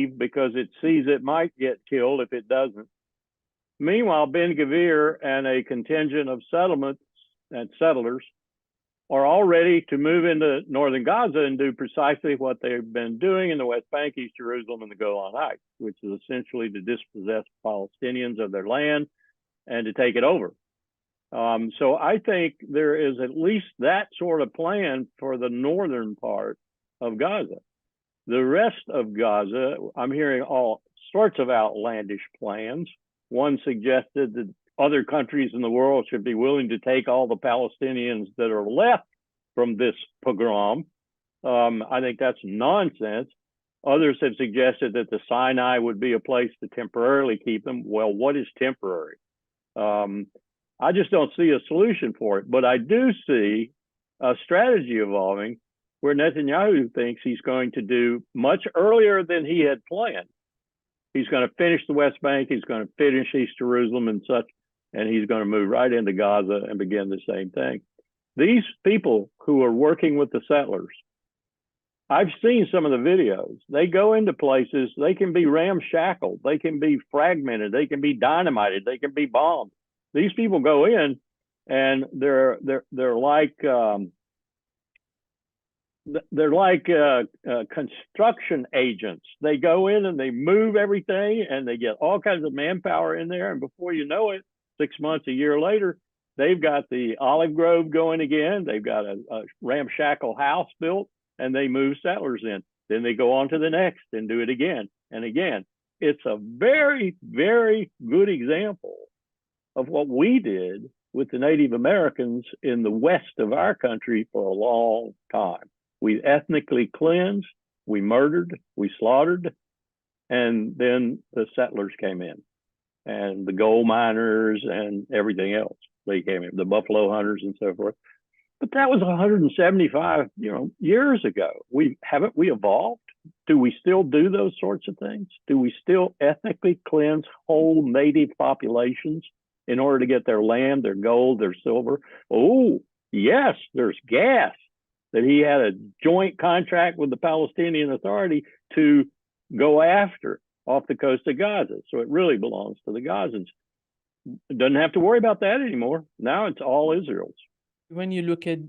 because it sees it might get killed if it doesn't. Meanwhile, Ben Gvir and a contingent of settlements and settlers are all ready to move into northern Gaza and do precisely what they've been doing in the West Bank, East Jerusalem, and the Golan Heights, which is essentially to dispossess Palestinians of their land and to take it over. So I think there is at least that sort of plan for the northern part of Gaza. The rest of Gaza, I'm hearing all sorts of outlandish plans. One suggested that other countries in the world should be willing to take all the Palestinians that are left from this pogrom. I think that's nonsense. Others have suggested that the Sinai would be a place to temporarily keep them. Well, what is temporary? I just don't see a solution for it, but I do see a strategy evolving where Netanyahu thinks he's going to do much earlier than he had planned. He's going to finish the West Bank, he's going to finish East Jerusalem and such, and he's going to move right into Gaza and begin the same thing. These people who are working with the settlers, I've seen some of the videos. They go into places, they can be ramshackled, they can be fragmented, they can be dynamited, they can be bombed. These people go in and they're like construction agents. They go in and they move everything and they get all kinds of manpower in there. And before you know it, 6 months, a year later, they've got the olive grove going again. They've got a ramshackle house built and they move settlers in. Then they go on to the next and do it again and again. It's a very, very good example of what we did with the Native Americans in the west of our country for a long time. We ethnically cleansed, we murdered, we slaughtered, and then the settlers came in, and the gold miners and everything else. They came in, the buffalo hunters and so forth. But that was 175, years ago. Haven't we evolved? Do we still do those sorts of things? Do we still ethnically cleanse whole native populations in order to get their land, their gold, their silver? Oh, yes, there's gas that he had a joint contract with the Palestinian Authority to go after off the coast of Gaza. So it really belongs to the Gazans. Doesn't have to worry about that anymore. Now it's all Israel's. When you look at